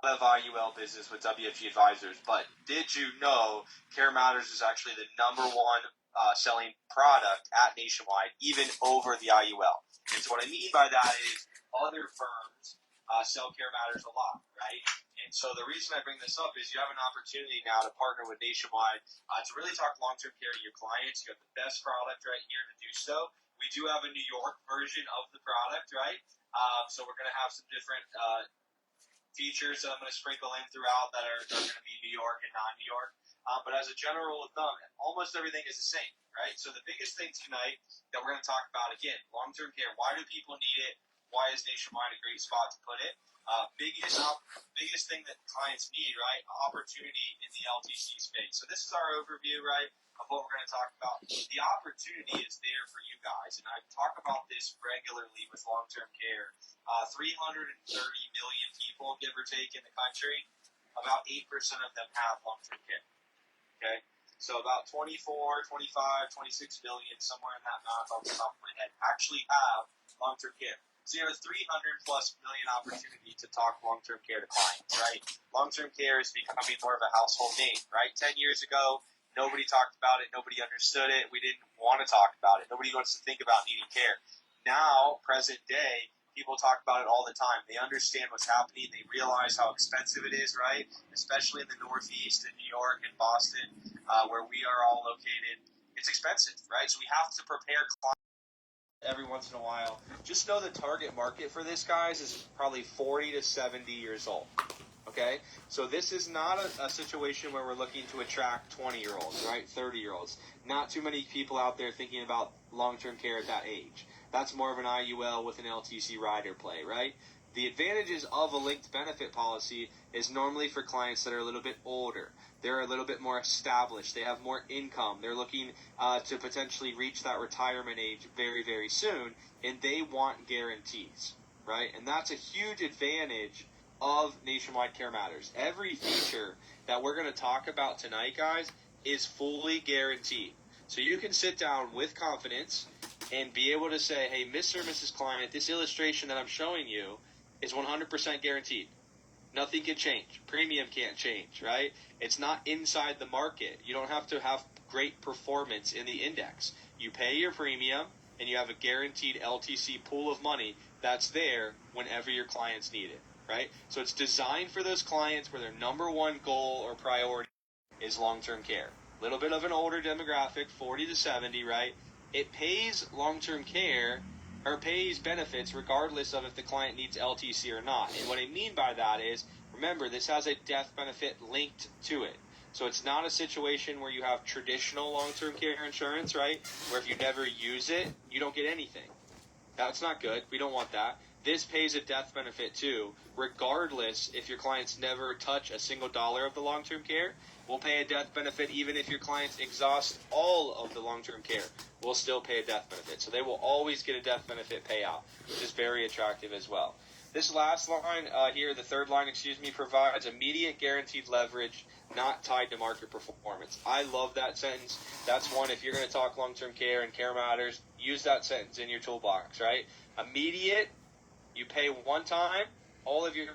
of IUL business with WFG Advisors, but did you know Care Matters is actually the #1 selling product at Nationwide, even over the IUL? And so what I mean by that is other firms sell Care Matters a lot, right? And so the reason I bring this up is you have an opportunity now to partner with Nationwide to really talk long-term care to your clients. You have the best product right here to do so. We do have a New York version of the product, right? So we're going to have some different features that I'm going to sprinkle in throughout that are going to be New York and non-New York. But as a general rule of thumb, almost everything is the same, right? So the biggest thing tonight that we're going to talk about, again, long-term care. Why do people need it? Why is Nationwide a great spot to put it? Biggest thing that clients need, right? Opportunity in the LTC space. So this is our overview, right, of what we're going to talk about. The opportunity is there for you guys, and I talk about this regularly with long-term care. 330 million people, give or take, in the country. About 8% of them have long-term care. Okay? So about 24, 25, 26 million, somewhere in that math off the top of my head, actually have long-term care. So you have a 300 plus million opportunity to talk long-term care to clients, right? Long-term care is becoming more of a household name, right? 10 years ago, nobody talked about it. Nobody understood it. We didn't want to talk about it. Nobody wants to think about needing care. Now, present day, people talk about it all the time. They understand what's happening. They realize how expensive it is, right? Especially in the Northeast, in New York and Boston, where we are all located. It's expensive, right? So we have to prepare clients every once in a while. Just know the target market for this, guys, is probably 40 to 70 years old. Okay? So this is not a situation where we're looking to attract 20-year-olds, right? 30-year-olds. Not too many people out there thinking about long-term care at that age. That's more of an IUL with an LTC rider play, right? The advantages of a linked benefit policy is normally for clients that are a little bit older. They're a little bit more established. They have more income. They're looking to potentially reach that retirement age very, very soon, and they want guarantees, right? And that's a huge advantage of Nationwide Care Matters. Every feature that we're going to talk about tonight, guys, is fully guaranteed. So you can sit down with confidence and be able to say, hey, Mr. or Mrs. Client, this illustration that I'm showing you is 100% guaranteed. Nothing can change. Premium can't change, right? It's not inside the market. You don't have to have great performance in the index. You pay your premium, and you have a guaranteed LTC pool of money that's there whenever your clients need it, right? So it's designed for those clients where their #1 goal or priority is long-term care. A little bit of an older demographic, 40 to 70, right? It pays long-term care or pays benefits regardless of if the client needs LTC or not. And what I mean by that is, remember, this has a death benefit linked to it. So it's not a situation where you have traditional long-term care insurance, right? Where if you never use it, you don't get anything. That's not good. We don't want that. This pays a death benefit too, regardless if your clients never touch a single dollar of the long-term care. We'll pay a death benefit even if your clients exhaust all of the long-term care. We'll still pay a death benefit. So they will always get a death benefit payout, which is very attractive as well. This last line here, the third line, provides immediate guaranteed leverage not tied to market performance. I love that sentence. That's one, if you're going to talk long-term care and Care Matters, use that sentence in your toolbox, right? Immediate, you pay one time, all of your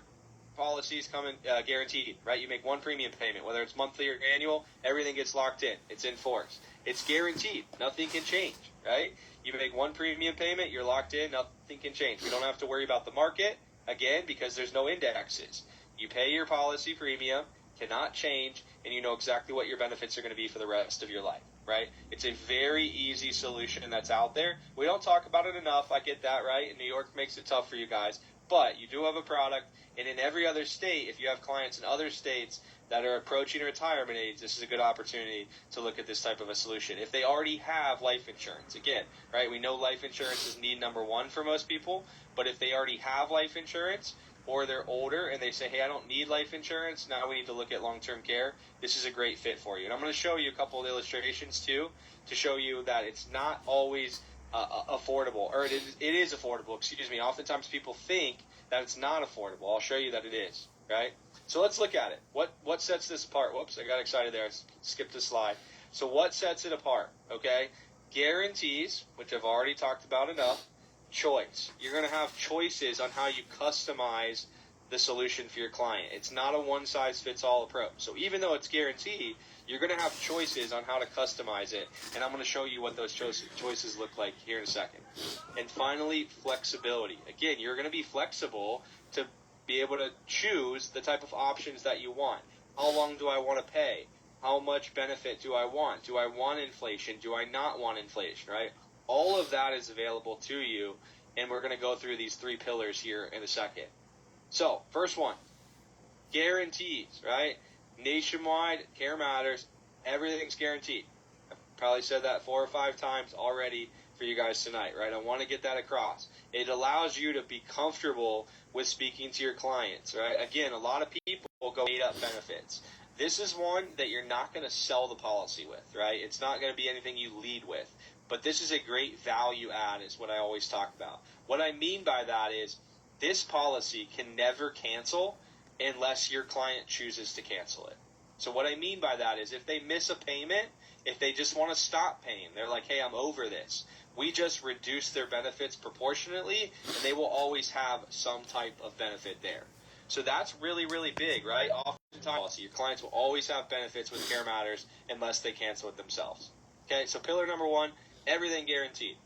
policies come in guaranteed, right? You make one premium payment, whether it's monthly or annual, everything gets locked in. It's in force. It's guaranteed. Nothing can change, right? You make one premium payment, you're locked in, nothing can change. We don't have to worry about the market, again, because there's no indexes. You pay your policy premium, cannot change, and you know exactly what your benefits are going to be for the rest of your life, right? It's a very easy solution that's out there. We don't talk about it enough. I get that, right? And New York makes it tough for you guys. But you do have a product, and in every other state, if you have clients in other states that are approaching retirement age, this is a good opportunity to look at this type of a solution. If they already have life insurance, again, right, we know life insurance is need #1 for most people, but if they already have life insurance, or they're older and they say, hey, I don't need life insurance, now we need to look at long-term care, this is a great fit for you. And I'm going to show you a couple of illustrations, too, to show you that it's not always affordable, or it is affordable, Oftentimes people think that it's not affordable. I'll show you that it is, right? So let's look at it. What sets this apart? Whoops, I got excited there. I skipped a slide. So what sets it apart, okay? Guarantees, which I've already talked about enough. Choice. You're going to have choices on how you customize the solution for your client. It's not a one-size-fits-all approach. So even though it's guaranteed, you're going to have choices on how to customize it, and I'm going to show you what those choices look like here in a second. And finally, flexibility. Again, you're going to be flexible to be able to choose the type of options that you want. How long do I want to pay? How much benefit do I want? Do I want inflation? Do I not want inflation, right? All of that is available to you, and we're going to go through these 3 pillars here in a second. So, first one, guarantees, right? Nationwide, Care Matters, everything's guaranteed. I've probably said that 4 or 5 times already for you guys tonight, right? I want to get that across. It allows you to be comfortable with speaking to your clients, right? Again, a lot of people go made up benefits. This is one that you're not going to sell the policy with, right? It's not going to be anything you lead with. But this is a great value add is what I always talk about. What I mean by that is this policy can never cancel unless your client chooses to cancel it. So what I mean by that is if they miss a payment, if they just want to stop paying, they're like, hey, I'm over this. We just reduce their benefits proportionately, and they will always have some type of benefit there. So that's really, really big, right? Oftentimes, your clients will always have benefits with Care Matters unless they cancel it themselves. Okay, so pillar number 1, everything guaranteed.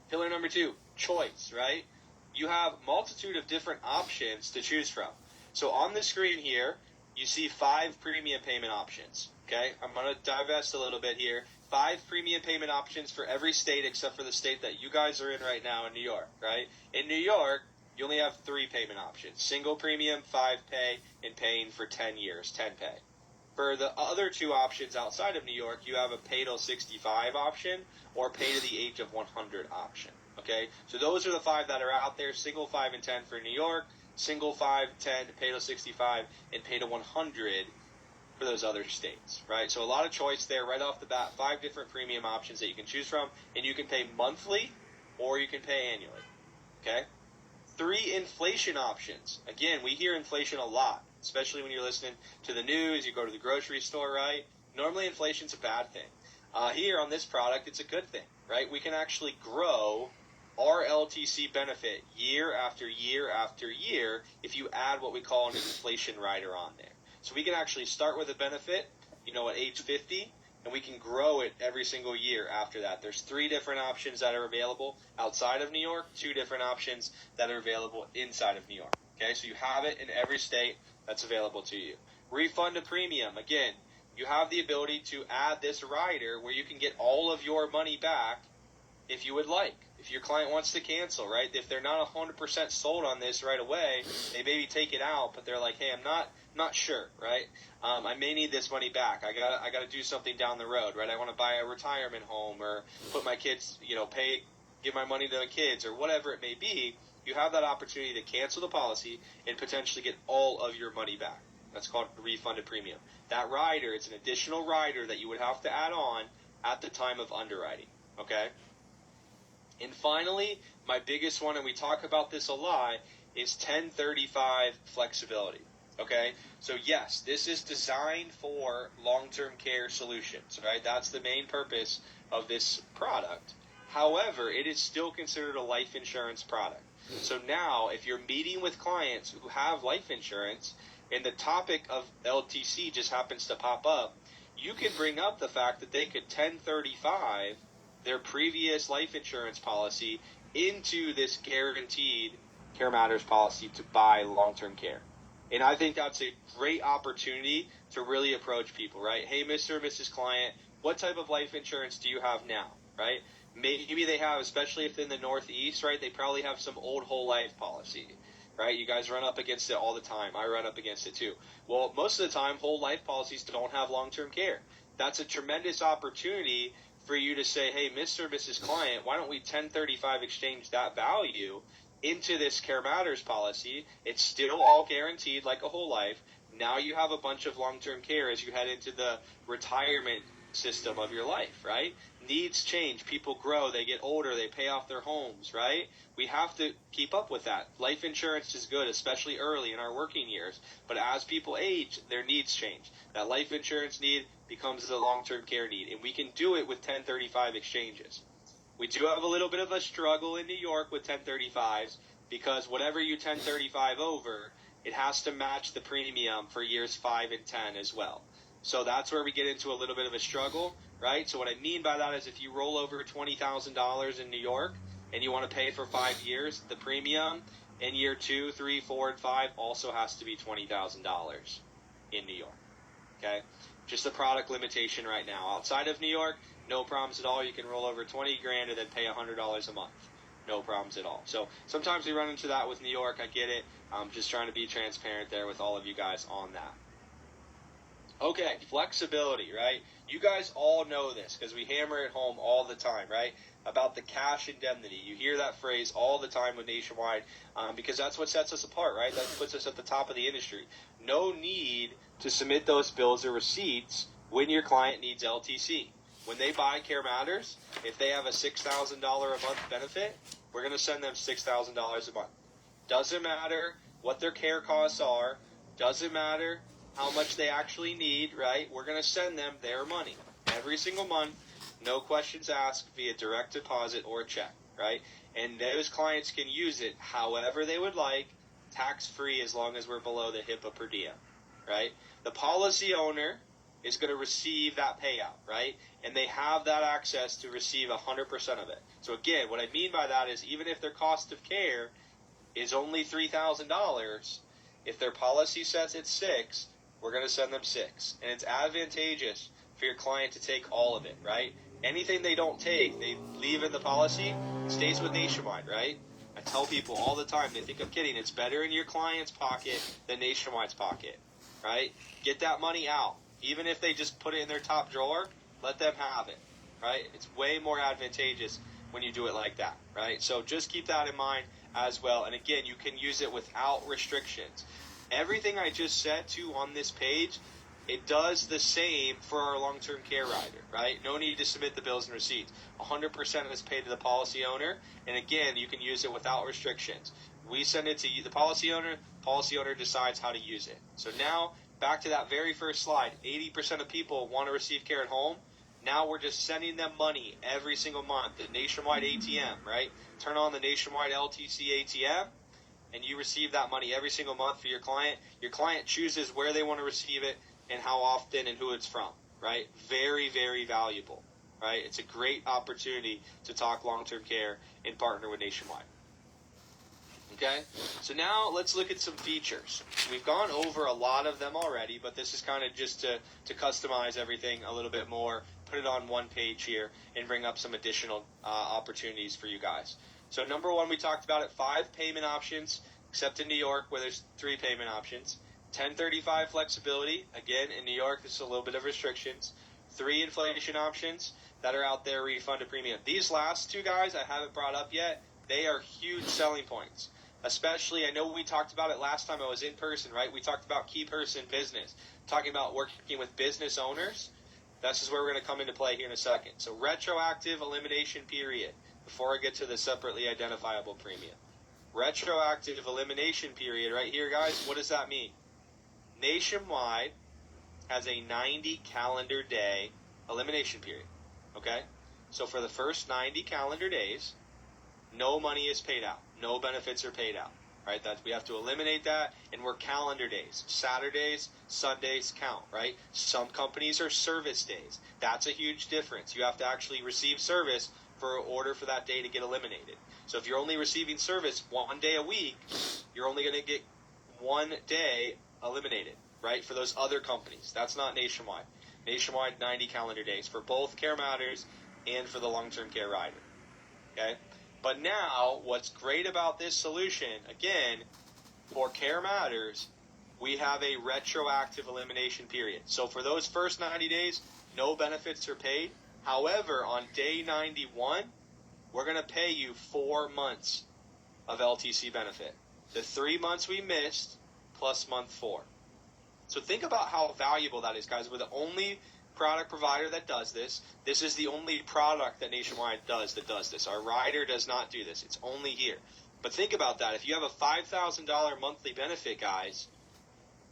Pillar number 2, choice, right? You have multitude of different options to choose from. So on the screen here, you see 5 premium payment options. Okay, I'm going to divest a little bit here. 5 premium payment options for every state except for the state that you guys are in right now in New York, right? In New York, you only have 3 payment options. Single premium, 5 pay, and paying for 10 years, 10 pay. For the other 2 options outside of New York, you have a pay till 65 option or pay to the age of 100 option. Okay, so those are the 5 that are out there, single 5 and 10 for New York, single 5, 10, pay to 65, and pay to 100 for those other states, right? So a lot of choice there right off the bat, 5 different premium options that you can choose from, and you can pay monthly or you can pay annually, okay? 3 inflation options. Again, we hear inflation a lot, especially when you're listening to the news, you go to the grocery store, right? Normally inflation's a bad thing. Here on this product, it's a good thing, right? We can actually grow our LTC benefit year after year after year if you add what we call an inflation rider on there. So we can actually start with a benefit, at age 50, and we can grow it every single year after that. There's 3 different options that are available outside of New York, 2 different options that are available inside of New York. Okay, so you have it in every state that's available to you. Refund a premium. Again, you have the ability to add this rider where you can get all of your money back if you would like. If your client wants to cancel, right? If they're not 100% sold on this right away, they maybe take it out, but they're like, hey, I'm not sure, right? I may need this money back. I gotta do something down the road, right? I want to buy a retirement home or put my kids, give my money to the kids or whatever it may be. You have that opportunity to cancel the policy and potentially get all of your money back. That's called refunded premium. That rider, it's an additional rider that you would have to add on at the time of underwriting, okay? And finally, my biggest one, and we talk about this a lot, is 1035 flexibility. Okay? So yes, this is designed for long-term care solutions, right? That's the main purpose of this product. However, it is still considered a life insurance product. So now, if you're meeting with clients who have life insurance and the topic of LTC just happens to pop up, you can bring up the fact that they could 1035 their previous life insurance policy into this guaranteed Care Matters policy to buy long-term care. And I think that's a great opportunity to really approach people, right? Hey, Mr. or Mrs. Client, what type of life insurance do you have now, right? Maybe they have, especially if in the Northeast, right, they probably have some old whole life policy, right? You guys run up against it all the time. I run up against it too. Well, most of the time, whole life policies don't have long-term care. That's a tremendous opportunity for you to say, hey, Mr. or Mrs. Client, why don't we 1035 exchange that value into this Care Matters policy? It's still all guaranteed like a whole life. Now you have a bunch of long-term care as you head into the retirement system of your life, right? Needs change. People grow. They get older. They pay off their homes, right? We have to keep up with that. Life insurance is good, especially early in our working years. But as people age, their needs change. That life insurance need becomes a long-term care need. And we can do it with 1035 exchanges. We do have a little bit of a struggle in New York with 1035s, because whatever you 1035 over, it has to match the premium for years 5 and 10 as well. So that's where we get into a little bit of a struggle, right? So what I mean by that is if you roll over $20,000 in New York and you want to pay for 5 years, the premium in year 2, 3, 4, and 5 also has to be $20,000 in New York. Okay? Just a product limitation right now. Outside of New York, no problems at all. You can roll over 20 grand and then pay $100 a month. No problems at all. So sometimes we run into that with New York. I get it. I'm just trying to be transparent there with all of you guys on that. Okay, flexibility, right? You guys all know this because we hammer it home all the time, right? About the cash indemnity. You hear that phrase all the time with Nationwide because that's what sets us apart, right? That puts us at the top of the industry. No need to submit those bills or receipts when your client needs LTC. When they buy Care Matters, if they have a $6,000 a month benefit, we're going to send them $6,000 a month. Doesn't matter what their care costs are. Doesn't matter how much they actually need, right? We're going to send them their money every single month, no questions asked, via direct deposit or check, right? And those clients can use it however they would like, tax-free as long as we're below the HIPAA per diem, right? The policy owner is going to receive that payout, right? And they have that access to receive 100% of it. So again, what I mean by that is even if their cost of care is only $3,000, if their policy says it's $6,000, we're going to send them $6,000. And it's advantageous for your client to take all of it, right? Anything they don't take, they leave in the policy, stays with Nationwide, right? I tell people all the time, they think I'm kidding, it's better in your client's pocket than Nationwide's pocket, right? Get that money out. Even if they just put it in their top drawer, let them have it, right? It's way more advantageous when you do it like that, right? So just keep that in mind as well. And again, you can use it without restrictions. Everything I just said to on this page, it does the same for our long-term care rider, right? No need to submit the bills and receipts. 100% is paid to the policy owner. And again, you can use it without restrictions. We send it to the policy owner decides how to use it. So now, back to that very first slide, 80% of people want to receive care at home. Now we're just sending them money every single month. The Nationwide ATM, right? Turn on the Nationwide LTC ATM, and you receive that money every single month for your client. Your client chooses where they want to receive it and how often and who it's from, right? Very, very valuable, right? It's a great opportunity to talk long-term care and partner with Nationwide. Okay, so now let's look at some features. We've gone over a lot of them already, but this is kind of just to customize everything a little bit more, put it on one page here, and bring up some additional opportunities for you guys. So number one, we talked about it, 5 payment options, except in New York where there's 3 payment options. 1035 flexibility. Again, in New York, there's a little bit of restrictions. 3 inflation options that are out there, refund a premium. These last 2 guys I haven't brought up yet. They are huge selling points. Especially, I know we talked about it last time I was in person, right? We talked about key person business, talking about working with business owners. This is where we're going to come into play here in a second. So retroactive elimination period, before I get to the separately identifiable premium. Retroactive elimination period right here, guys, what does that mean? Nationwide has a 90 calendar day elimination period, okay? So for the first 90 calendar days, no money is paid out. No benefits are paid out, right? We have to eliminate that, and we're calendar days. Saturdays, Sundays count, right? Some companies are service days. That's a huge difference. You have to actually receive service for order for that day to get eliminated. So if you're only receiving service 1 day a week, you're only going to get 1 day eliminated, right? For those other companies. That's not Nationwide. Nationwide, 90 calendar days for both Care Matters and for the long-term care rider, okay? But now, what's great about this solution, again, for Care Matters, we have a retroactive elimination period. So for those first 90 days, no benefits are paid. However, on day 91, we're going to pay you 4 months of LTC benefit. The 3 months we missed, plus month 4. So think about how valuable that is, guys. We're the only product provider that does this. This is the only product that Nationwide does that does this. Our rider does not do this. It's only here. But think about that. If you have a $5,000 monthly benefit, guys,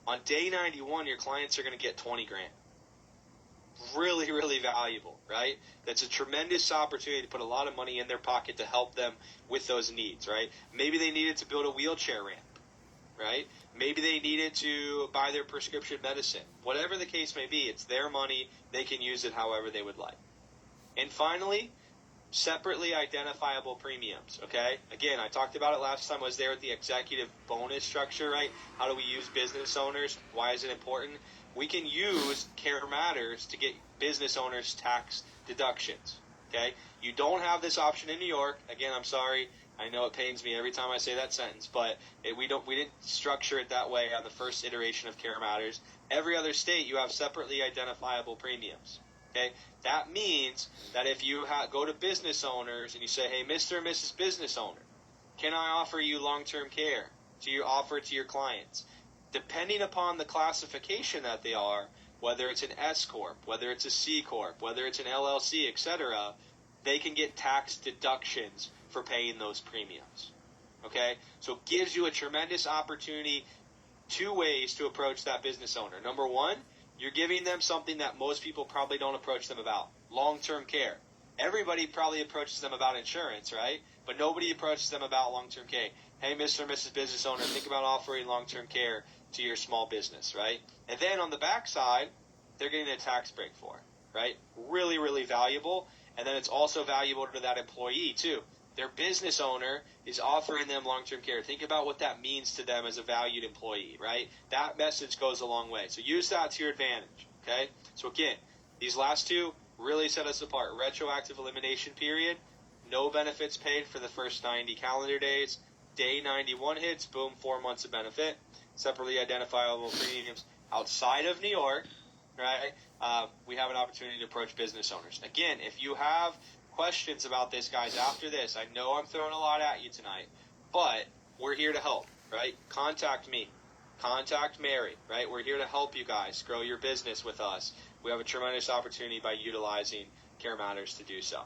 on day 91, your clients are going to get 20 grand. really, really valuable, right? That's a tremendous opportunity to put a lot of money in their pocket to help them with those needs, right? Maybe they needed to build a wheelchair ramp, right? Maybe they needed to buy their prescription medicine. Whatever the case may be, it's their money. They can use it however they would like. And finally, separately identifiable premiums, okay? Again, I talked about it last time I was there at the executive bonus structure, right? How do we use business owners? Why is it important? We can use Care Matters to get business owners tax deductions, okay? You don't have this option in New York. Again, I'm sorry. I know it pains me every time I say that sentence, but we didn't structure it that way on the first iteration of Care Matters. Every other state, you have separately identifiable premiums. Okay, that means that if you go to business owners and you say, "Hey, Mr. and Mrs. Business Owner, can I offer you long-term care to offer to your clients?" Depending upon the classification that they are, whether it's an S corp, whether it's a C corp, whether it's an LLC, etc., they can get tax deductions for paying those premiums. Okay, so it gives you a tremendous opportunity. Two ways to approach that business owner. Number one, you're giving them something that most people probably don't approach them about, long-term care. Everybody probably approaches them about insurance, right? But nobody approaches them about long-term care. Hey, Mr. and Mrs. Business Owner, think about offering long-term care to your small business, right? And then on the backside, they're getting a tax break for it, right? Really, really valuable. And then it's also valuable to that employee, too. Their business owner is offering them long-term care. Think about what that means to them as a valued employee, right? That message goes a long way. So use that to your advantage, okay? So again, these last two really set us apart. Retroactive elimination period, no benefits paid for the first 90 calendar days. Day 91 hits, boom, 4 months of benefit. Separately identifiable premiums outside of New York, right? We have an opportunity to approach business owners. Again, if you have questions about this, guys, after this, I know I'm throwing a lot at you tonight, but we're here to help, right? Contact me. Contact Mary, right? We're here to help you guys grow your business with us. We have a tremendous opportunity by utilizing Care Matters to do so.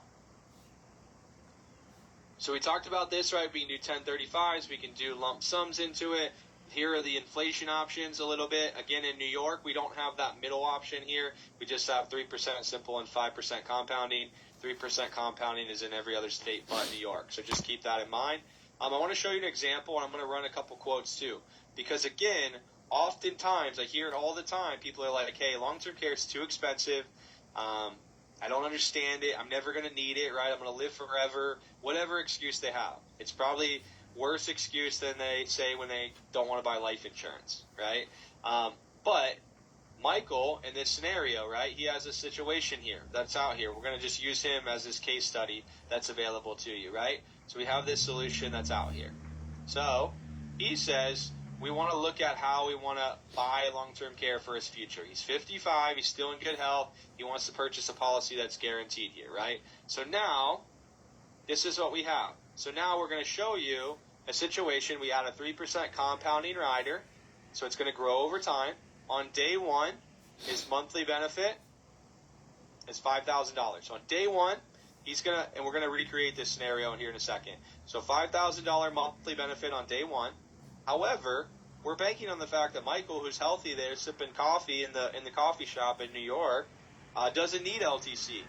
So we talked about this, right? We can do 1035s. We can do lump sums into it. Here are the inflation options a little bit. Again, in New York, we don't have that middle option here. We just have 3% simple and 5% compounding. 3% compounding is in every other state but New York. So just keep that in mind. I want to show you an example, and I'm going to run a couple quotes too. Because again, oftentimes, I hear it all the time, people are like, hey, long-term care is too expensive. I don't understand it. I'm never going to need it, right? I'm going to live forever. Whatever excuse they have. It's probably worse excuse than they say when they don't want to buy life insurance, right? But Michael, in this scenario, right, he has a situation here that's out here. We're going to just use him as this case study that's available to you, right? So we have this solution that's out here. So he says we want to look at how we want to buy long-term care for his future. He's 55. He's still in good health. He wants to purchase a policy that's guaranteed here, right? So now this is what we have. So now we're going to show you a situation. We add a 3% compounding rider, so it's going to grow over time. On day one, his monthly benefit is $5,000. So on day one, and we're going to recreate this scenario here in a second. So $5,000 monthly benefit on day one. However, we're banking on the fact that Michael, who's healthy there, sipping coffee in the coffee shop in New York, doesn't need LTC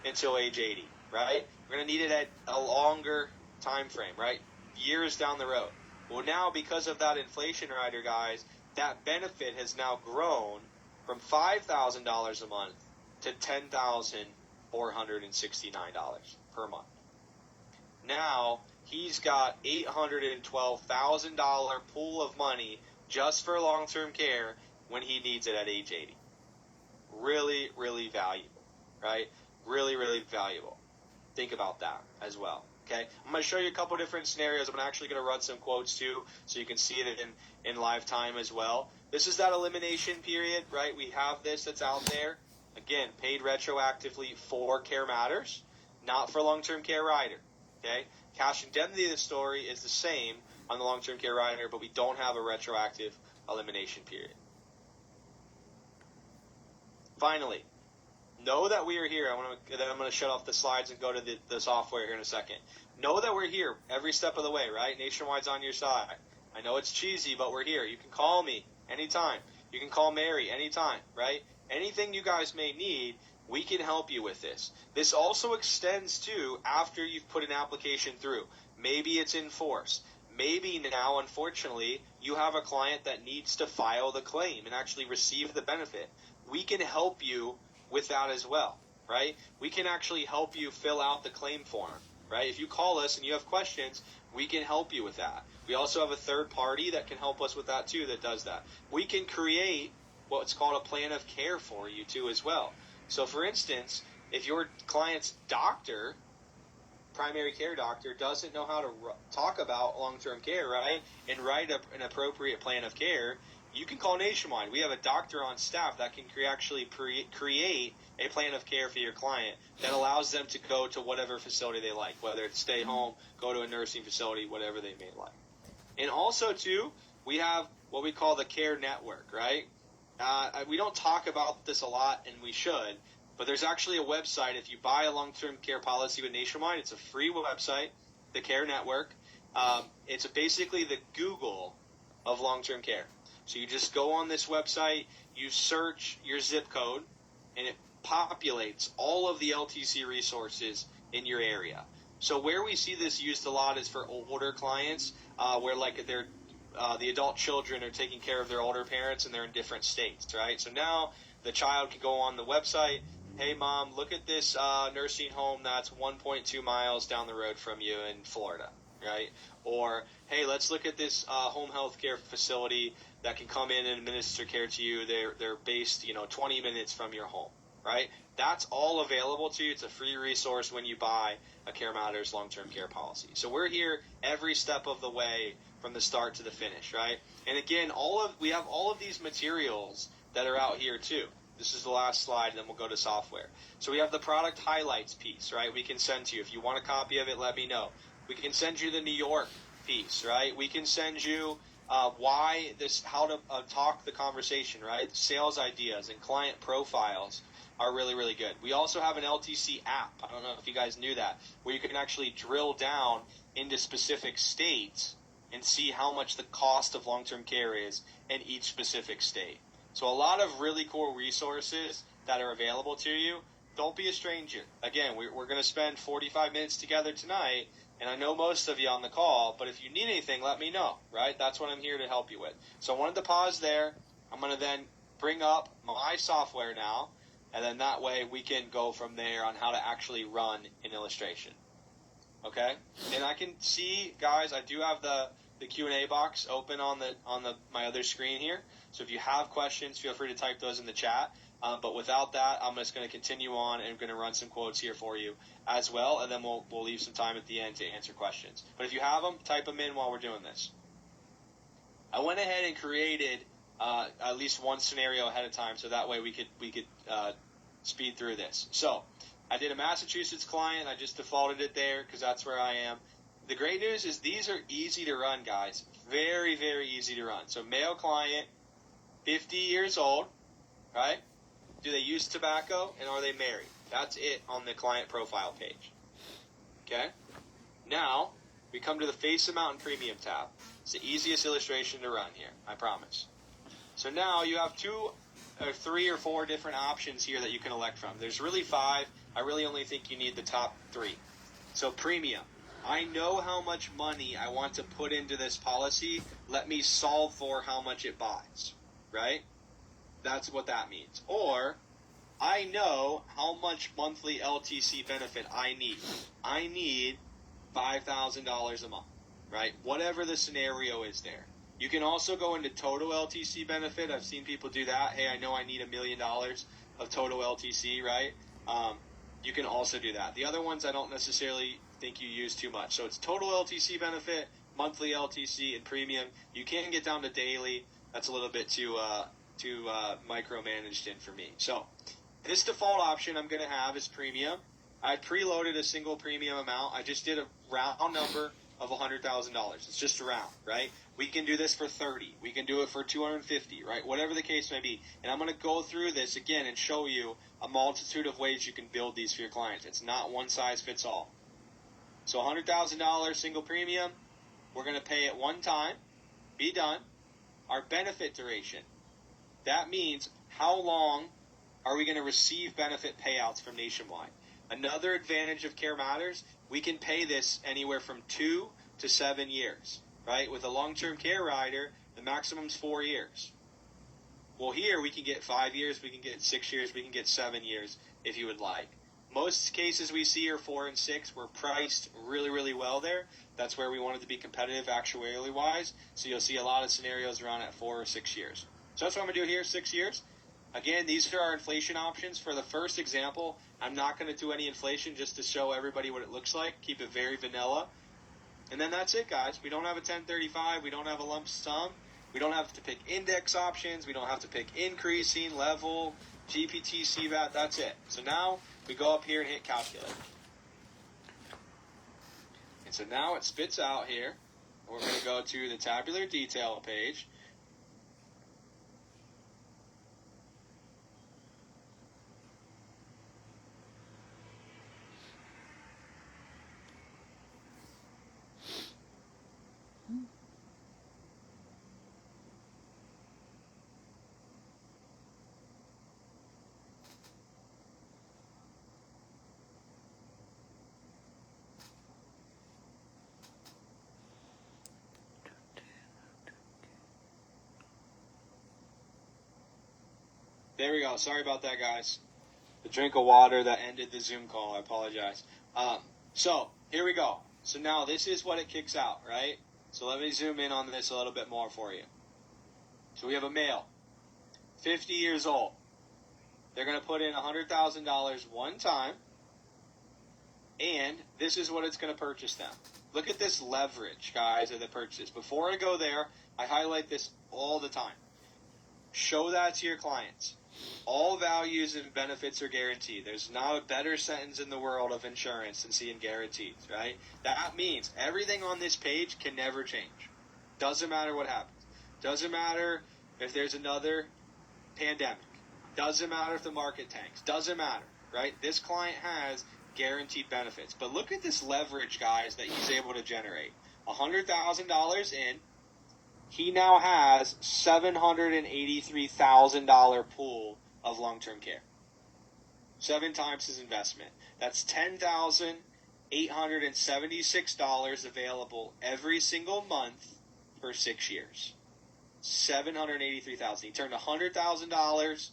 until age 80, right? We're going to need it at a longer time frame, right? Years down the road. Well, now because of that inflation rider, guys, that benefit has now grown from $5,000 a month to $10,469 per month. Now he's got $812,000 pool of money just for long-term care when he needs it at age 80. Really, really valuable, right? Really, really valuable. Think about that as well. Okay, I'm going to show you a couple different scenarios. I'm actually going to run some quotes too, so you can see it in live time as well. This is that elimination period, right? We have this that's out there. Again, paid retroactively for Care Matters, not for long-term care rider. Okay, cash indemnity of the story is the same on the long-term care rider, but we don't have a retroactive elimination period. Finally, know that we are here. I'm going to shut off the slides and go to the software here in a second. Know that we're here every step of the way, right? Nationwide's on your side. I know it's cheesy, but we're here. You can call me anytime. You can call Mary anytime, right? Anything you guys may need, We can help you with this. This also extends to after you've put an application through. Maybe it's in force. Maybe now, unfortunately, you have a client that needs to file the claim and actually receive the benefit. We can help you with that as well, right? We can actually help you fill out the claim form, right? If you call us and you have questions, we can help you with that. We also have a third party that can help us with that too that does that. We can create what's called a plan of care for you too as well. So for instance, if your client's doctor, primary care doctor, doesn't know how to talk about long-term care, right, and write an appropriate plan of care, you can call Nationwide. We have a doctor on staff that can actually create a plan of care for your client that allows them to go to whatever facility they like, whether it's stay home, go to a nursing facility, whatever they may like. And also, too, we have what we call the care network, right? We don't talk about this a lot, and we should, but there's actually a website. If you buy a long-term care policy with Nationwide, it's a free website, the Care Network. It's basically the Google of long-term care. So you just go on this website, you search your zip code, and it populates all of the LTC resources in your area. So where we see this used a lot is for older clients, where like they're the adult children are taking care of their older parents and they're in different states, right? So now the child can go on the website, hey mom, look at this nursing home that's 1.2 miles down the road from you in Florida, right? Or, hey, let's look at this home health care facility that can come in and administer care to you. They're based, 20 minutes from your home, right? That's all available to you. It's a free resource when you buy a Care Matters long-term care policy. So we're here every step of the way from the start to the finish, right? And again, we have all of these materials that are out here too. This is the last slide, and then we'll go to software. So we have the product highlights piece, right? We can send to you. If you want a copy of it, let me know. We can send you the New York piece, right? We can send you how to talk the conversation, right? Sales ideas and client profiles are really, really good. We also have an LTC app. I don't know if you guys knew that, where you can actually drill down into specific states and see how much the cost of long-term care is in each specific state. So a lot of really cool resources that are available to you. Don't be a stranger. Again, we're going to spend 45 minutes together tonight, and I know most of you on the call, but if you need anything, let me know, right? That's what I'm here to help you with. So I wanted to pause there. I'm going to then bring up my software now, and then that way we can go from there on how to actually run an illustration. Okay? And I can see, guys, I do have the Q&A box open on my other screen here. So if you have questions, feel free to type those in the chat. But without that, I'm just going to continue on and I'm going to run some quotes here for you as well, and then we'll leave some time at the end to answer questions. But if you have them, type them in while we're doing this. I went ahead and created at least one scenario ahead of time, so that way we could speed through this. So I did a Massachusetts client. I just defaulted it there because that's where I am. The great news is these are easy to run, guys. Very, very easy to run. So male client, 50 years old, right? Do they use tobacco, and are they married? That's it on the client profile page. Okay? Now, we come to the face amount and premium tab. It's the easiest illustration to run here, I promise. So now you have 2 or 3 or 4 different options here that you can elect from. There's really 5. I really only think you need the top 3. So premium. I know how much money I want to put into this policy. Let me solve for how much it buys, right? That's what that means. Or, I know how much monthly LTC benefit I need. I need $5,000 a month, right? Whatever the scenario is there. You can also go into total LTC benefit. I've seen people do that. Hey, I know I need $1 million of total LTC, right? You can also do that. The other ones I don't necessarily think you use too much. So it's total LTC benefit, monthly LTC, and premium. You can get down to daily. That's a little bit too micromanaged in for me. So this default option I'm going to have is premium. I preloaded a single premium amount. I just did a round number of $100,000. It's just a round, right? We can do this for 30. We can do it for 250, right? Whatever the case may be. And I'm going to go through this again and show you a multitude of ways you can build these for your clients. It's not one size fits all. So $100,000 single premium. We're going to pay it one time. Be done. Our benefit duration. That means how long are we going to receive benefit payouts from Nationwide? Another advantage of Care Matters, we can pay this anywhere from 2 to 7 years, right? With a long-term care rider, the maximum's 4 years. Well, here we can get 5 years, we can get 6 years, we can get 7 years if you would like. Most cases we see are 4 and 6. We're priced really, really well there. That's where we wanted to be competitive actuarially wise. So you'll see a lot of scenarios around at 4 or 6 years. So that's what I'm going to do here, 6 years. Again, these are our inflation options. For the first example, I'm not going to do any inflation just to show everybody what it looks like. Keep it very vanilla. And then that's it, guys. We don't have a 1035. We don't have a lump sum. We don't have to pick index options. We don't have to pick increasing, level, GPT, CVAT. That's it. So now we go up here and hit calculate. And so now it spits out here. We're going to go to the tabular detail page. There we go. Sorry about that, guys. The drink of water that ended the Zoom call. I apologize. So here we go. So now this is what it kicks out, right? So let me zoom in on this a little bit more for you. So we have a male, 50 years old. They're going to put in $100,000 one time, and this is what it's going to purchase them. Look at this leverage, guys, of the purchase. Before I go there, I highlight this all the time. Show that to your clients. All values and benefits are guaranteed. There's not a better sentence in the world of insurance than seeing guaranteed, right? That means everything on this page can never change. Doesn't matter what happens. Doesn't matter if there's another pandemic. Doesn't matter if the market tanks. Doesn't matter, right? This client has guaranteed benefits. But look at this leverage, guys, that he's able to generate. $100,000 in. He now has $783,000 pool of long-term care. 7 times his investment. That's $10,876 available every single month for 6 years. $783,000. He turned $100,000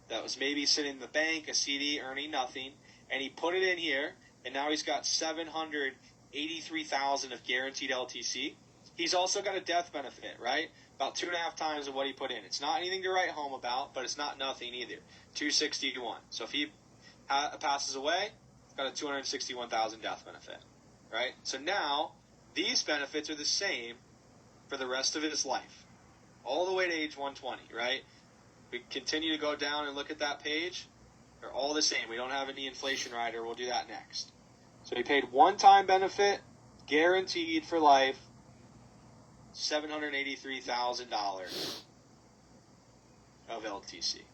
that was maybe sitting in the bank, a CD, earning nothing, and he put it in here, and now he's got $783,000 of guaranteed LTC. He's also got a death benefit, right? About 2.5 times of what he put in. It's not anything to write home about, but it's not nothing either. $261. So if he passes away, he's got a $261,000 death benefit, right? So now these benefits are the same for the rest of his life, all the way to age 120, right? We continue to go down and look at that page. They're all the same. We don't have any inflation rider. We'll do that next. So he paid one-time benefit, guaranteed for life, $783,000 of LTC.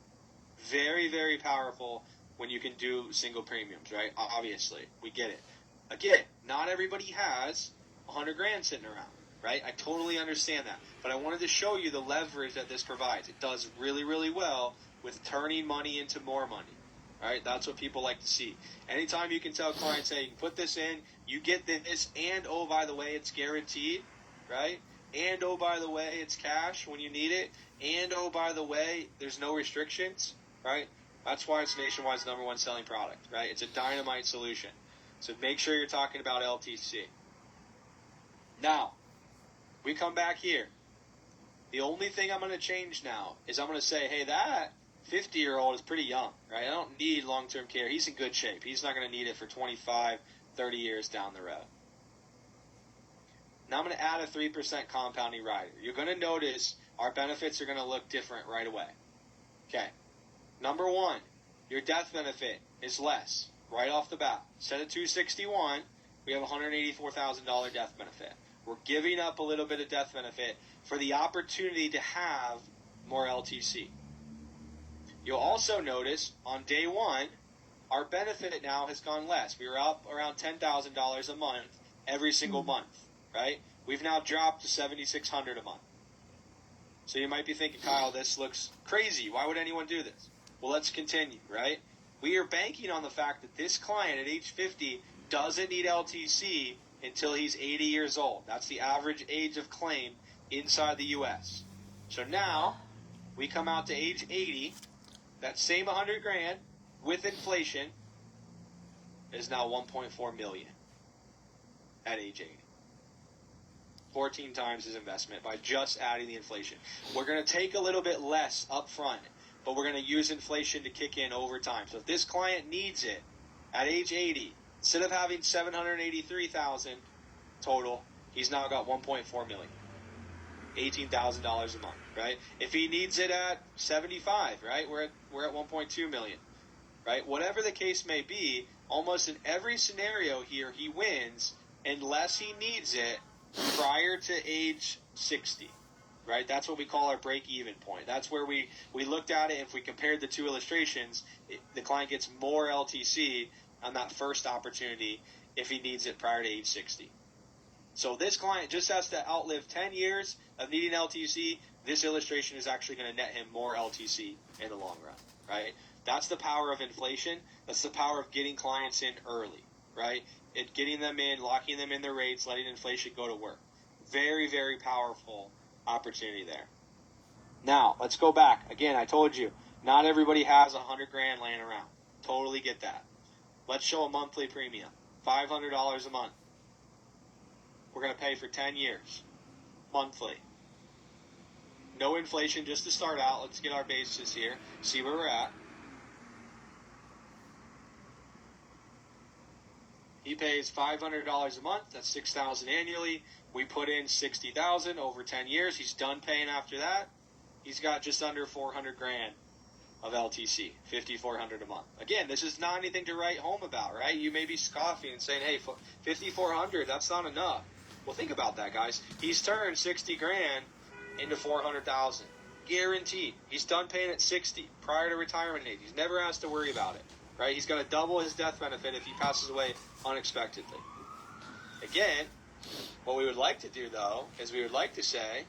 Very, very powerful when you can do single premiums, right? Obviously, we get it. Again, not everybody has $100,000 sitting around, right? I totally understand that. But I wanted to show you the leverage that this provides. It does really, really well with turning money into more money. All right, that's what people like to see. Anytime you can tell clients, hey, you can put this in, you get this, and oh, by the way, it's guaranteed, right? And oh, by the way, it's cash when you need it. And oh, by the way, there's no restrictions, right? That's why it's Nationwide's #1 selling product, right? It's a dynamite solution. So make sure you're talking about LTC. Now, we come back here. The only thing I'm going to change now is I'm going to say, hey, that 50-year-old is pretty young, right? I don't need long-term care. He's in good shape. He's not going to need it for 25, 30 years down the road. Now I'm going to add a 3% compounding rider. You're going to notice our benefits are going to look different right away. Okay. Number 1, your death benefit is less right off the bat. Instead of $261, we have $184,000 death benefit. We're giving up a little bit of death benefit for the opportunity to have more LTC. You'll also notice on day 1, our benefit now has gone less. We were up around $10,000 a month every single month. Right? We've now dropped to $7,600 a month. So you might be thinking, Kyle, this looks crazy. Why would anyone do this? Well, let's continue, right? We are banking on the fact that this client at age 50 doesn't need LTC until he's 80 years old. That's the average age of claim inside the U.S. So now we come out to age 80. That same 100 grand with inflation is now 1.4 million at age 80. 14 times his investment by just adding the inflation. We're going to take a little bit less up front, but we're going to use inflation to kick in over time. So if this client needs it at age 80, instead of having 783,000 total, he's now got 1.4 million. $18,000 a month, right? If he needs it at 75, right, we're at 1.2 million, right? Whatever the case may be, almost in every scenario here, he wins unless he needs it prior to age 60, right? That's what we call our break-even point. That's where we looked at it. If we compared the two illustrations, the client gets more LTC on that first opportunity if he needs it prior to age 60. So this client just has to outlive 10 years of needing LTC. This illustration is actually going to net him more LTC in the long run, right? That's the power of inflation. That's the power of getting clients in early, right? And getting them in, locking them in their rates, letting inflation go to work. Very, very powerful opportunity there. Now, let's go back. Again, I told you, not everybody has 100 grand laying around. Totally get that. Let's show a monthly premium. $500 a month. We're going to pay for 10 years, monthly. No inflation just to start out. Let's get our basis here, see where we're at. He pays $500 a month. That's $6,000 annually. We put in $60,000 over 10 years. He's done paying after that. He's got just under 400 grand of LTC, $5,400 a month. Again, this is not anything to write home about, right? You may be scoffing and saying, hey, $5,400, that's not enough. Well, think about that, guys. He's turned 60 grand into 400,000. Guaranteed. He's done paying at 60 prior to retirement age. He's never has to worry about it, right? He's going to double his death benefit if he passes away unexpectedly. Again, what we would like to do, though, is we would like to say,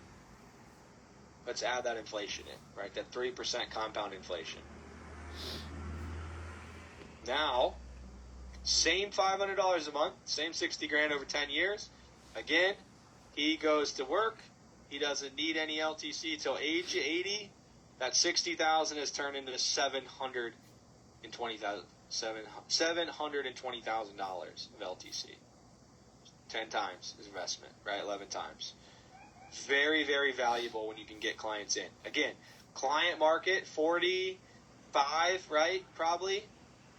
let's add that inflation in, right? That 3% compound inflation. Now, same $500 a month, same 60 grand over 10 years. Again, he goes to work. He doesn't need any LTC till age 80. That 60,000 has turned into $720,000 of LTC. 10 times his investment, right? 11 times. Very, very valuable when you can get clients in. Again, client market 45, right? Probably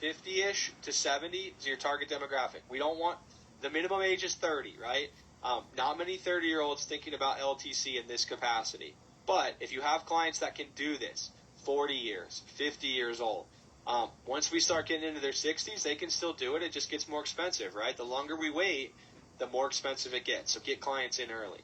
50-ish to 70 is your target demographic. We don't want, the minimum age is 30, right? Not many 30-year-olds thinking about LTC in this capacity. But if you have clients that can do this, 40 years, 50 years old, once we start getting into their 60s, they can still do it. It just gets more expensive, right? The longer we wait, the more expensive it gets. So get clients in early.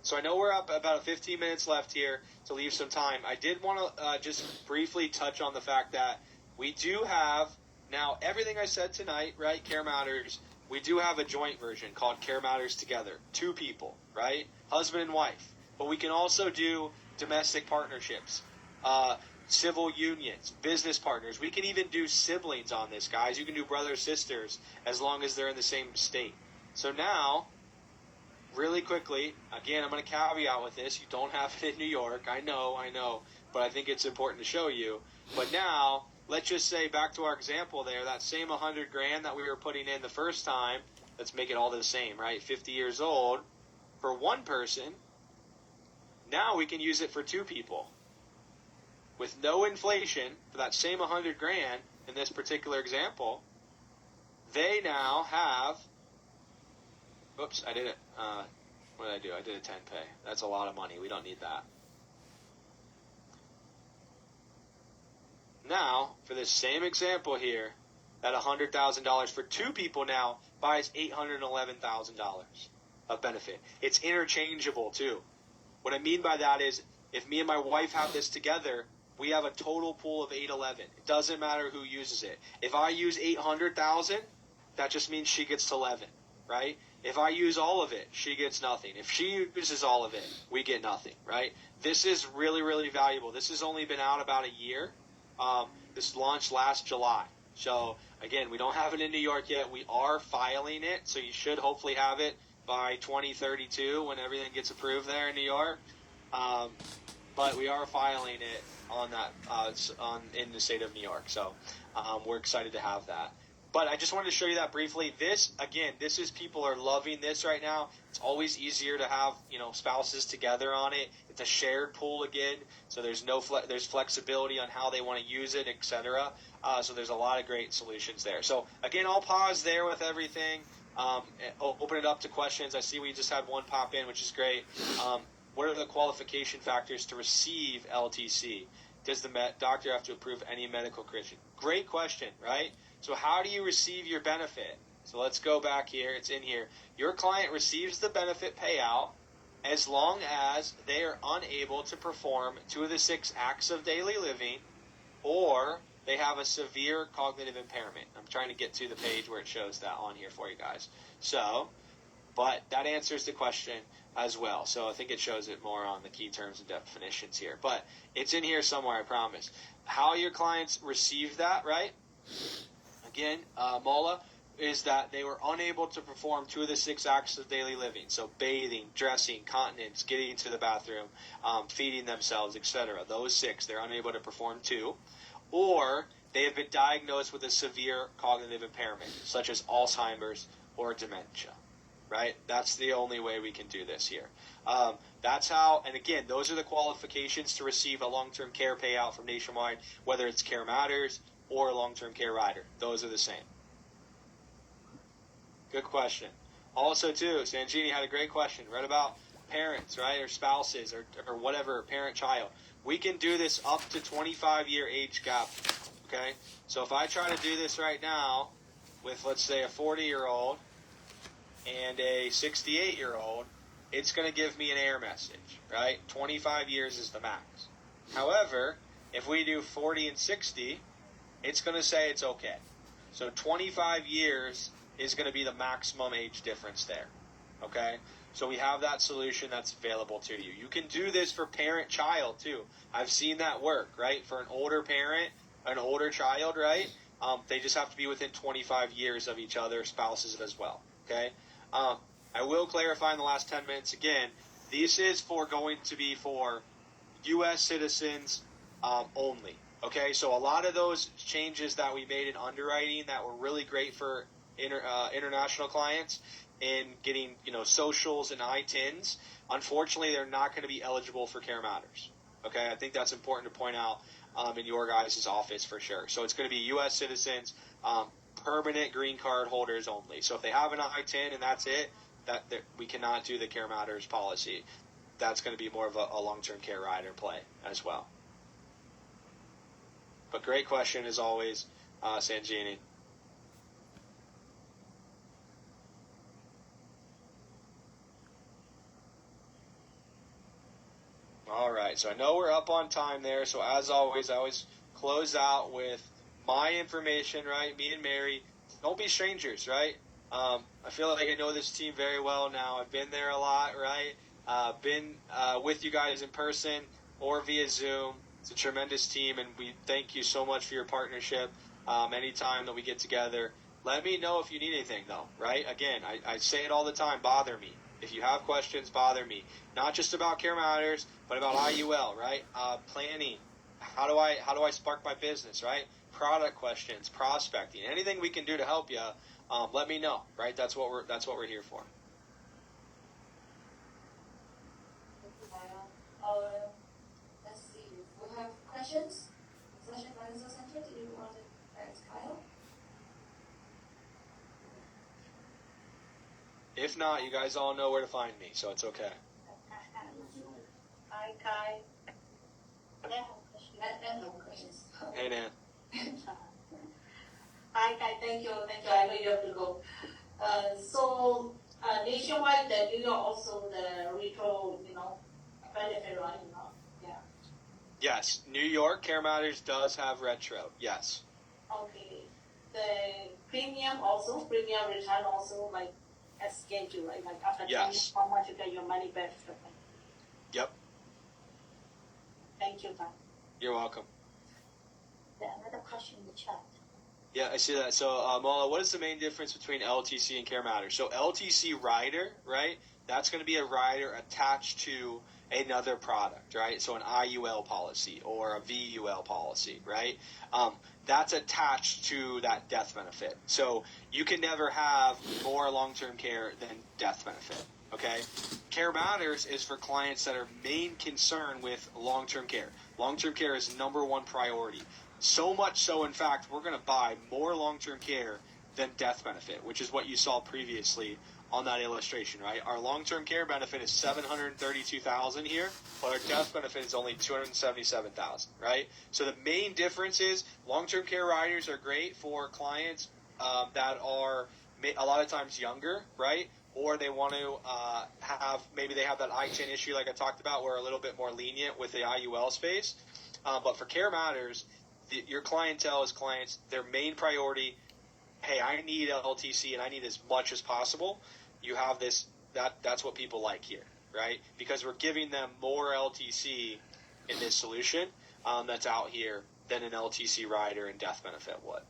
So I know we're up about 15 minutes left here to leave some time. I did want to just briefly touch on the fact that we do have now everything I said tonight, right? Care Matters. We do have a joint version called Care Matters Together. 2 people, right? Husband and wife. But we can also do domestic partnerships, civil unions, business partners. We can even do siblings on this, guys. You can do brothers, sisters, as long as they're in the same state. So now, really quickly, again, I'm going to caveat with this. You don't have it in New York. I know. But I think it's important to show you. But now, let's just say, back to our example there, that same 100 grand that we were putting in the first time, let's make it all the same, right? 50 years old, for one person, now we can use it for 2 people. With no inflation, for that same 100 grand, in this particular example, they now have, oops, I did it, what did I do? I did a 10 pay. That's a lot of money. We don't need that. Now, for this same example here, that $100,000 for 2 people now buys $811,000 of benefit. It's interchangeable too. What I mean by that is, if me and my wife have this together, we have a total pool of $811. It doesn't matter who uses it. If I use $800,000, that just means she gets 11, right? If I use all of it, she gets nothing. If she uses all of it, we get nothing, right? This is really, really valuable. This has only been out about a year. This launched last July. So, again, we don't have it in New York yet. We are filing it, so you should hopefully have it by 2032 when everything gets approved there in New York. But we are filing it on that in the state of New York. So we're excited to have that. But I just wanted to show you that briefly. This is people are loving this right now. It's always easier to have, spouses together on it. It's a shared pool again, so there's there's flexibility on how they want to use it, etc. So there's a lot of great solutions there. So again, I'll pause there with everything. Open it up to questions. I see we just had one pop in, which is great. What are the qualification factors to receive LTC? Does the doctor have to approve any medical condition? Great question, right? So how do you receive your benefit? So let's go back here. It's in here. Your client receives the benefit payout as long as they are unable to perform 2 of the 6 acts of daily living, or they have a severe cognitive impairment. I'm trying to get to the page where it shows that on here for you guys. So, but that answers the question as well. So I think it shows it more on the key terms and definitions here. But it's in here somewhere, I promise. How your clients receive that, right? Again, MOLA is that they were unable to perform 2 of the 6 acts of daily living. So bathing, dressing, continence, getting to the bathroom, feeding themselves, etc. Those 6, they're unable to perform 2. Or they have been diagnosed with a severe cognitive impairment, such as Alzheimer's or dementia. Right? That's the only way we can do this here. That's how, and again, those are the qualifications to receive a long-term care payout from Nationwide, whether it's Care Matters or a long-term care rider. Those are the same. Good question. Also, too, Sanjini had a great question, right, about parents, right, or spouses, or whatever, parent-child. We can do this up to 25-year age gap, okay? So if I try to do this right now with, let's say, a 40-year-old and a 68-year-old, it's going to give me an error message, right? 25 years is the max. However, if we do 40 and 60, it's going to say it's okay. So 25 years is going to be the maximum age difference there, okay? So we have that solution that's available to you. You can do this for parent-child, too. I've seen that work, right? For an older parent, an older child, right? They just have to be within 25 years of each other, spouses as well, okay? I will clarify in the last 10 minutes again, this is going to be for U.S. citizens only. Okay, so a lot of those changes that we made in underwriting that were really great for international clients in getting socials and ITINs, unfortunately, they're not going to be eligible for Care Matters. Okay, I think that's important to point out in your guys' office for sure. So it's going to be U.S. citizens, permanent green card holders only. So if they have an ITIN and that's it, that we cannot do the Care Matters policy. That's going to be more of a long-term care rider play as well. But great question as always, Sanjini. All right, so I know we're up on time there. So as always, I always close out with my information, right? Me and Mary. Don't be strangers, right? I feel like I know this team very well now. I've been there a lot, right? Been with you guys in person or via Zoom. It's a tremendous team, and we thank you so much for your partnership. Anytime that we get together, let me know if you need anything, though, right? Again, I say it all the time, bother me. If you have questions, bother me. Not just about Care Matters, but about IUL, right? Planning. How do I spark my business, right? Product questions, prospecting, anything we can do to help you, let me know, right? That's what we're here for. Let's see. We have questions. Flash and Financial Center. Do you want to ask Kyle? If not, you guys all know where to find me, so it's okay. Hi, Kai. No questions. Hey, Nan. Hi, Kai. Thank you. I know you have to go. So Nationwide, the New York also the retro, benefit, right? Yeah. Yes, New York Care Matters does have retro. Yes. Okay. The premium return also like as scheduled, right? Like after 10 years, how much you get your money back? Yep. Thank you, Kai. You're welcome. another question in the chat. Yeah, I see that. So, Mola, what is the main difference between LTC and Care Matters? So, LTC rider, right? That's going to be a rider attached to another product, right? So, an IUL policy or a VUL policy, right? That's attached to that death benefit. So, you can never have more long-term care than death benefit, okay? Care Matters is for clients that are main concern with long-term care. Long-term care is number one priority. So much so, in fact, we're going to buy more long-term care than death benefit, which is what you saw previously on that illustration, right? Our long-term care benefit is $732,000 here, but our death benefit is only $277,000, right? So the main difference is long-term care riders are great for clients that are a lot of times younger, right? Or they want to maybe they have that I-10 issue like I talked about, we're a little bit more lenient with the IUL space. But for Care Matters, your clientele is clients, their main priority, hey, I need LTC and I need as much as possible. You have this, that's what people like here, right? Because we're giving them more LTC in this solution that's out here than an LTC rider and death benefit would.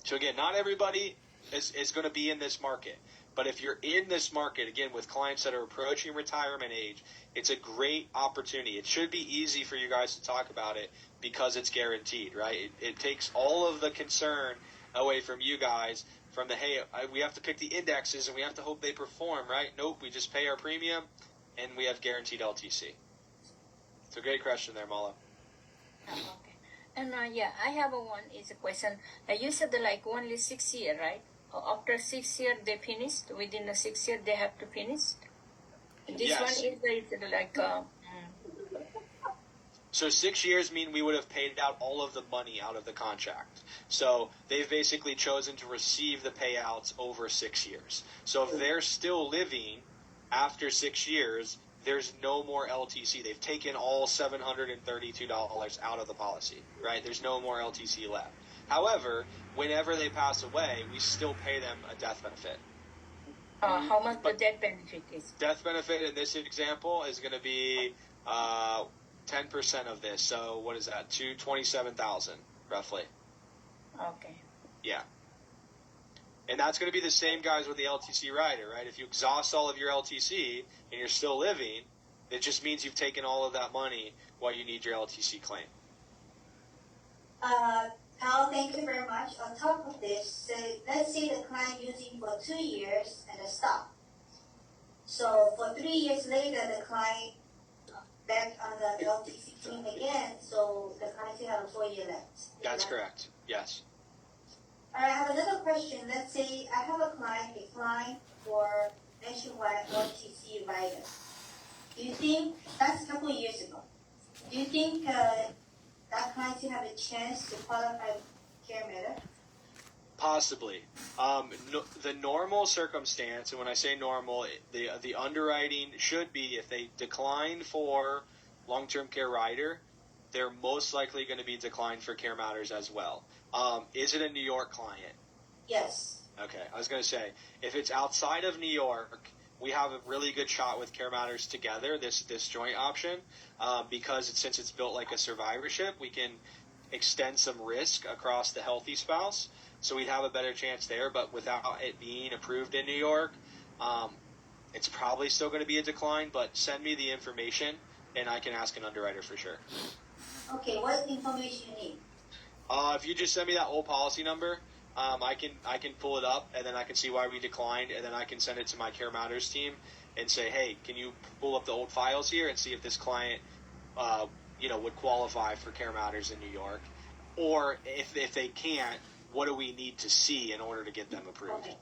So again, not everybody is going to be in this market. But if you're in this market, again, with clients that are approaching retirement age, it's a great opportunity. It should be easy for you guys to talk about it because it's guaranteed, right? It takes all of the concern away from you guys from the, hey, we have to pick the indexes and we have to hope they perform, right? Nope, we just pay our premium and we have guaranteed LTC. It's a great question there, Mala. Okay. And I have a question. You said like only 6 years, right? After 6 years they finished. Within the 6 years they have to finish. This Yes. one is like. So 6 years mean we would have paid out all of the money out of the contract. So they've basically chosen to receive the payouts over 6 years. So if they're still living after 6 years, there's no more LTC. They've taken all $732 out of the policy, right? There's no more LTC left. However, whenever they pass away, we still pay them a death benefit. How much the death benefit is? Death benefit in this example is going to be 10% of this. So what is that? $227,000 roughly. Okay. Yeah. And that's going to be the same guys with the LTC rider, right? If you exhaust all of your LTC and you're still living, it just means you've taken all of that money while you need your LTC claim. Al, thank you very much. On top of this, so let's say the client using for 2 years and a stop. So for 3 years later, the client back on the LTC claim again, so the client still have a 4 year left. That's correct. Yes. All right, I have another question. Let's say I have a client applying for nationwide LTC rider. Do you think, that's a couple of years ago, do you think that client still have a chance to qualify Care Matter? Possibly. The normal circumstance, and when I say normal, the underwriting should be if they decline for long-term care rider, they're most likely going to be declined for Care Matters as well. Is it a New York client? Yes. Okay, I was going to say, if it's outside of New York, we have a really good shot with Care Matters together, this joint option, because since it's built like a survivorship, we can extend some risk across the healthy spouse, so we'd have a better chance there, but without it being approved in New York, it's probably still going to be a decline, but send me the information, and I can ask an underwriter for sure. Okay, what information you need? If you just send me that old policy number, I can pull it up, and then I can see why we declined, and then I can send it to my Care Matters team and say, hey, can you pull up the old files here and see if this client, would qualify for Care Matters in New York, or if they can't, what do we need to see in order to get them approved?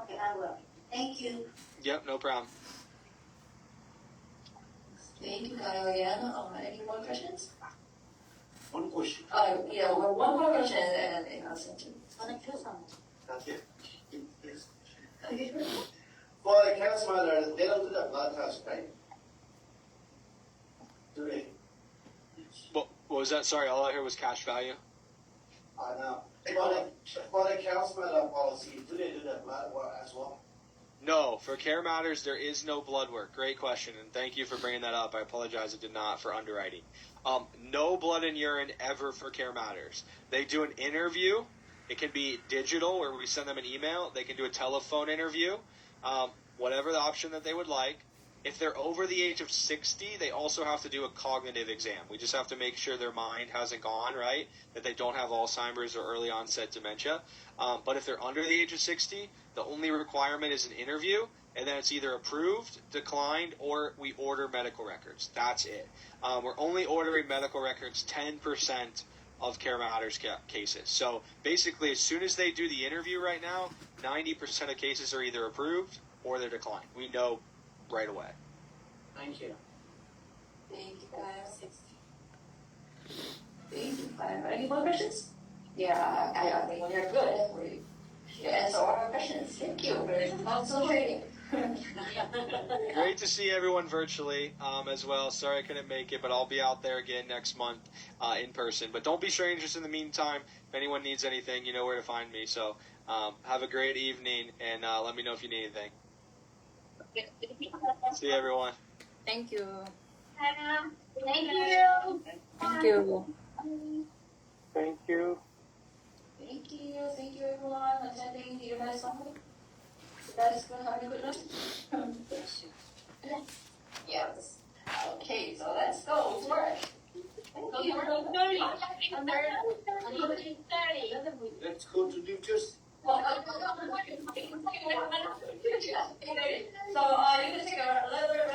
Okay, I will. Thank you. Yep, no problem. Thank you, Kyle. Any more questions? One question. One more question and I'll send you. Not yet. Okay. For the cancer matter, they don't do the blood test, right? Do they? What was that? Sorry, all I heard was cash value. No. For the cancer matter policy, do they do the blood work as well? No, for Care Matters, there is no blood work. Great question, and thank you for bringing that up. I apologize, it did not for underwriting. No blood and urine ever for Care Matters. They do an interview. It can be digital, where we send them an email. They can do a telephone interview, whatever the option that they would like. If they're over the age of 60, they also have to do a cognitive exam. We just have to make sure their mind hasn't gone, right? That they don't have Alzheimer's or early onset dementia. But if they're under the age of 60, the only requirement is an interview, and then it's either approved, declined, or we order medical records. That's it. We're only ordering medical records 10% of Care Matters cases. So basically, as soon as they do the interview right now, 90% of cases are either approved or they're declined. We know right away. Thank you. Thank you, guys. Thank you. Any more questions? Yeah, I think we are good. You answer all our questions. Thank you. Very concentrating. Great to see everyone virtually as well. Sorry I couldn't make it, but I'll be out there again next month in person. But don't be strangers in the meantime. If anyone needs anything, you know where to find me. So have a great evening, and let me know if you need anything. See you, everyone. Thank you. Thank you. Thank you. Thank you. Thank you. Thank you, everyone, attending. Do you guys something? You guys good? Having a good night? Yes. Okay, so let's go to work. Thank you. Let's go to New Jersey. So you can take a little